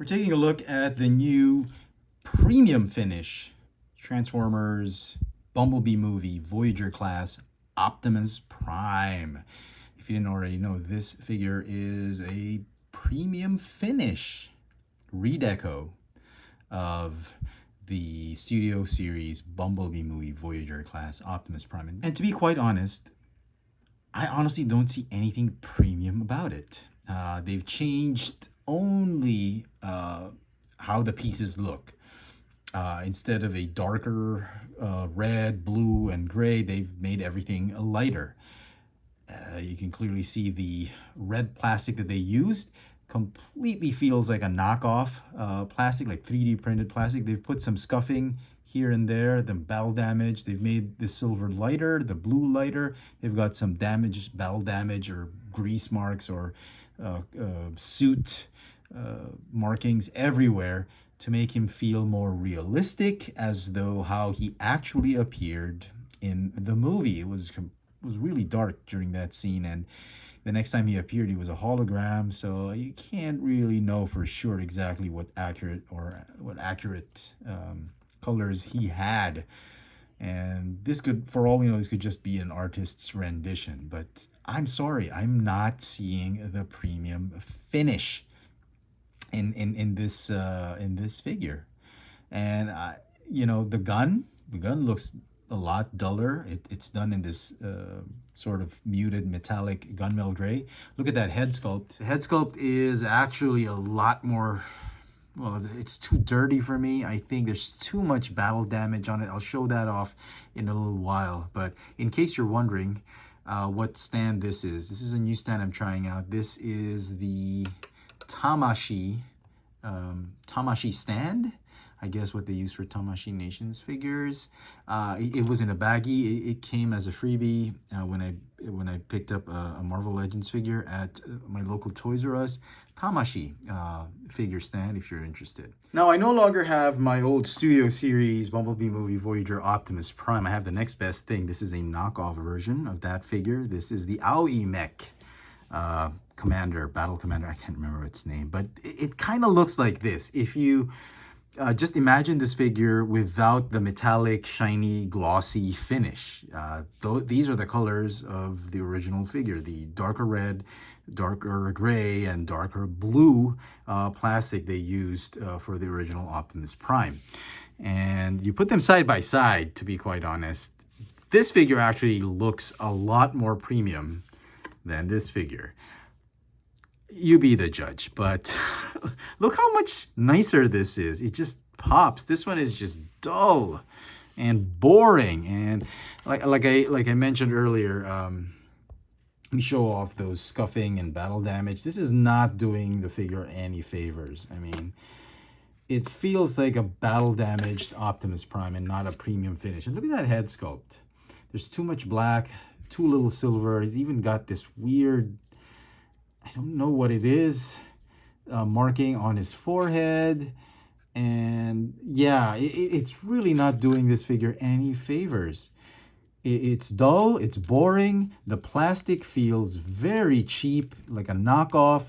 taking a look at the new premium finish Transformers Bumblebee movie Voyager class Optimus Prime. If you didn't already know, this figure is a premium finish redeco of the studio series Bumblebee movie Voyager class Optimus Prime. And to be quite honest, I honestly don't see anything premium about it. They've changed only how the pieces look. Instead of a darker red, blue, and gray, they've made everything lighter. You can clearly see the red plastic that they used completely feels like a knockoff plastic, like 3D printed plastic. They've put some scuffing here and there, the battle damage. They've made the silver lighter, the blue lighter. They've got some damage, battle damage, or grease marks, or suit markings everywhere to make him feel more realistic, as though how he actually appeared in the movie. It was really dark during that scene, and the next time he appeared, he was a hologram, so you can't really know for sure exactly what accurate colors he had. And this could, for all we know, this could just be an artist's rendition. But I'm sorry, I'm not seeing the premium finish in this figure. And you know, the gun looks a lot duller. It's done in this sort of muted metallic gunmetal gray. Look at that head sculpt. The head sculpt is actually a lot more, well, it's too dirty for me. I think there's too much battle damage on it. I'll show that off in a little while. But in case you're wondering what stand this is a new stand I'm trying out. This is the Tamashii stand. I guess what they use for Tamashii Nations figures. It was in a baggie. It came as a freebie when I picked up a Marvel Legends figure at my local Toys R Us. Tamashii figure stand if you're interested. Now, I no longer have my old Studio Series Bumblebee movie Voyager Optimus Prime. I have the next best thing. This is a knockoff version of that figure. This is the Aoi Mech battle commander. I can't remember its name, but it kind of looks like this. If you just imagine this figure without the metallic, shiny, glossy finish. These are the colors of the original figure. The darker red, darker gray, and darker blue plastic they used for the original Optimus Prime. And you put them side by side, to be quite honest. This figure actually looks a lot more premium than this figure. You be the judge, but look how much nicer this is. It just pops. This one is just dull and boring, and like I mentioned earlier, let me show off those scuffing and battle damage. This is not doing the figure any favors. I mean, it feels like a battle damaged Optimus Prime and not a premium finish. And look at that head sculpt. There's too much black, too little silver. He's even got this weird, I don't know what it is, marking on his forehead. And yeah, it's really not doing this figure any favors. It's dull, it's boring. The plastic feels very cheap, like a knockoff.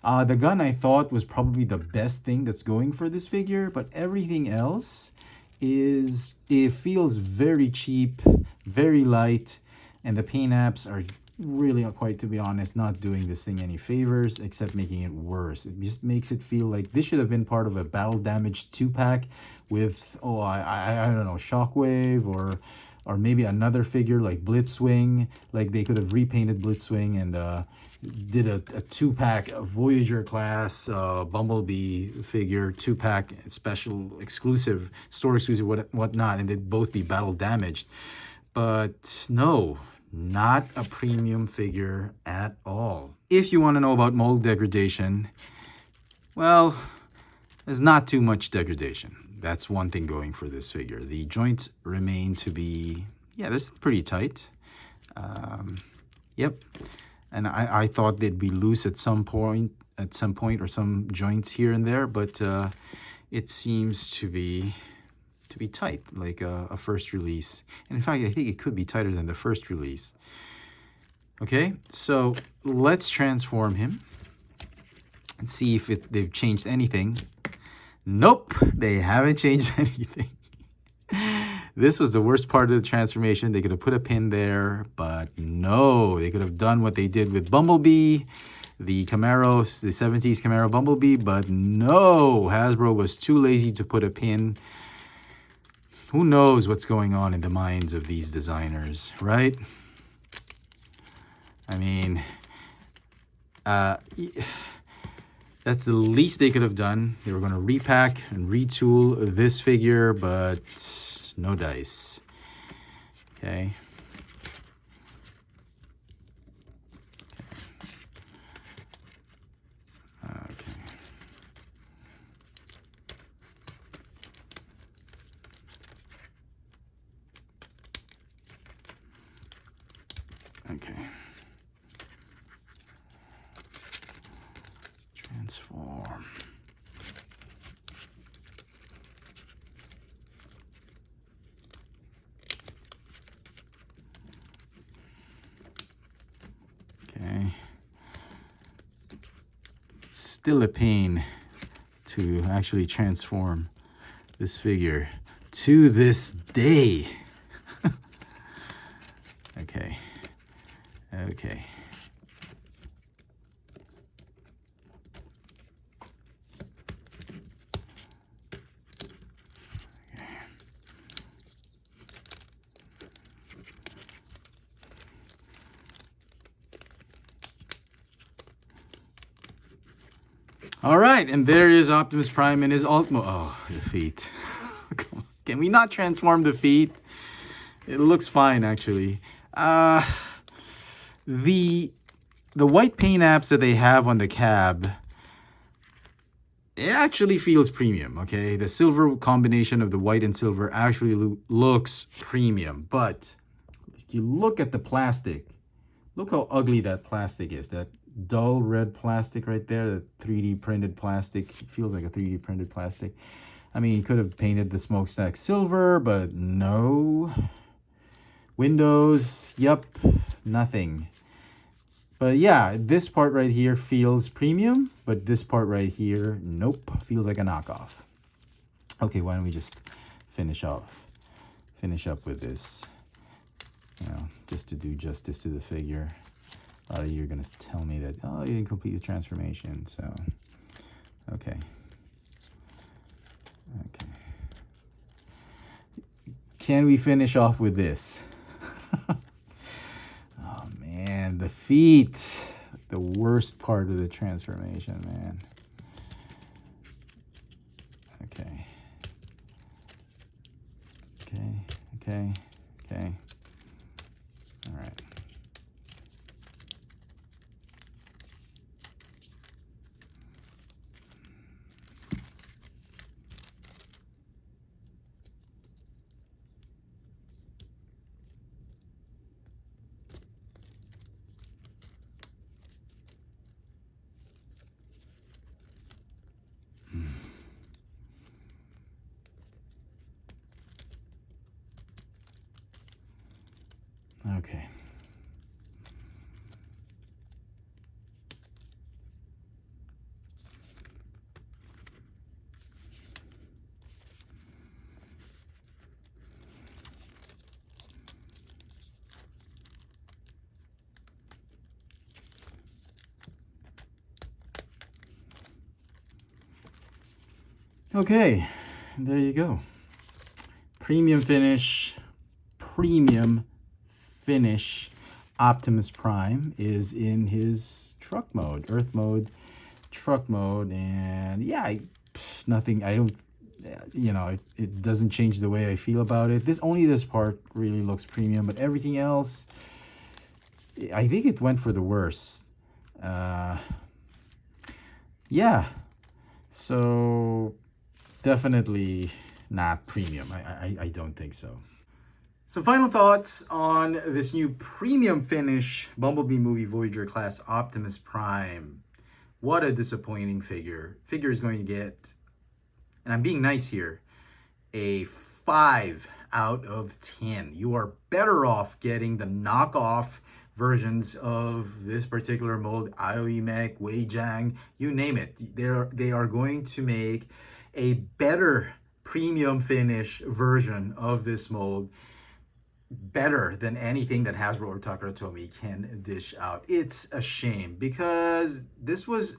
The gun, I thought, was probably the best thing that's going for this figure, but everything else it feels very cheap, very light, and the paint apps are really, quite to be honest, not doing this thing any favors, except making it worse. It just makes it feel like this should have been part of a battle damaged 2-pack with, oh, I don't know, Shockwave, or maybe another figure like Blitzwing. Like they could have repainted Blitzwing and did a 2-pack Voyager class Bumblebee figure, 2-pack special exclusive, store exclusive, whatnot, and they'd both be battle damaged. But no, not a premium figure at all. If you want to know about mold degradation, well, there's not too much degradation. That's one thing going for this figure. The joints remain to be, yeah, they're pretty tight. Yep. And I thought they'd be loose at some point, or some joints here and there, but it seems to be tight, like a first release. And in fact, I think it could be tighter than the first release. Okay, so let's transform him. and see if they've changed anything. Nope, they haven't changed anything. This was the worst part of the transformation. They could have put a pin there, but no. They could have done what they did with Bumblebee, the Camaro, the 70s Camaro Bumblebee, but no. Hasbro was too lazy to put a pin. Who knows what's going on in the minds of these designers, right? I mean, that's the least they could have done. They were going to repack and retool this figure, but no dice. Okay. Okay. Okay. Transform. Okay. It's still a pain to actually transform this figure to this day. Okay. Okay. All right, and there is Optimus Prime in his alt mode. Oh, the feet. Can we not transform the feet? It looks fine, actually. The white paint apps that they have on the cab, it actually feels premium, okay? The silver combination of the white and silver actually looks premium. But if you look at the plastic, look how ugly that plastic is. That dull red plastic right there, the 3D printed plastic. It feels like a 3D printed plastic. I mean, you could have painted the smokestack silver, but no. Windows, yep, nothing. But yeah, this part right here feels premium, but this part right here, nope, feels like a knockoff. Okay, why don't we just finish up with this, you know, just to do justice to the figure. A lot of you are going to tell me that, oh, you didn't complete the transformation, so, okay. Okay. Can we finish off with this? Oh, man, the feet. The worst part of the transformation, man. Okay. Okay. All right. Okay. Okay, there you go. Premium finish. Optimus Prime is in his truck mode, Earth mode, truck mode, and yeah, nothing. I don't, you know, it doesn't change the way I feel about it. Only this part really looks premium, but everything else, I think it went for the worse. Yeah, so definitely not premium. I don't think so. Some final thoughts on this new premium finish Bumblebee movie Voyager class Optimus Prime. What a disappointing figure. Figure is going to get, and I'm being nice here, a 5 out of 10. You are better off getting the knockoff versions of this particular mold, IOE Mech, Weijiang, you name it. They are going to make a better premium finish version of this mold, better than anything that Hasbro or Takara Tomy can dish out. It's a shame because this was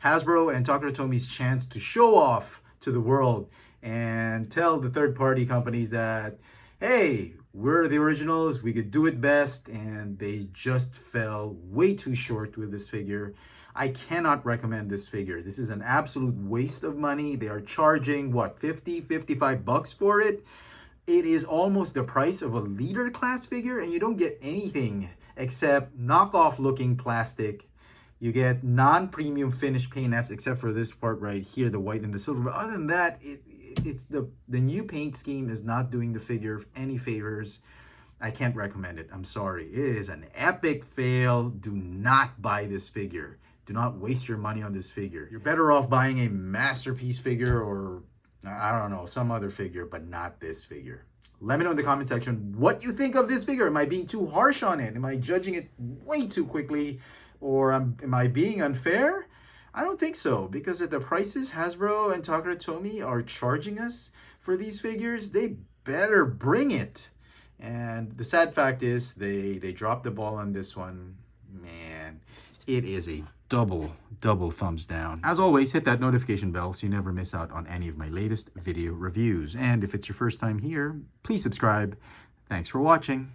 Hasbro and Takara Tomy's chance to show off to the world and tell the third-party companies that, hey, we're the originals, we could do it best, and they just fell way too short with this figure. I cannot recommend this figure. This is an absolute waste of money. They are charging, what, 50, 55 bucks for it? It is almost the price of a leader class figure, and you don't get anything except knockoff looking plastic. You get non-premium finished paint apps except for this part right here, the white and the silver. But other than that, the new paint scheme is not doing the figure any favors. I can't recommend it. I'm sorry. It is an epic fail. Do not buy this figure. Do not waste your money on this figure. You're better off buying a masterpiece figure or, I don't know, some other figure, but not this figure. Let me know in the comment section what you think of this figure. Am I being too harsh on it? Am I judging it way too quickly? Or am I being unfair? I don't think so, because at the prices Hasbro and Takara Tomy are charging us for these figures, they better bring it. And the sad fact is they dropped the ball on this one. Man, it is a double thumbs down. As always, hit that notification bell so you never miss out on any of my latest video reviews. And if it's your first time here, please subscribe. Thanks for watching.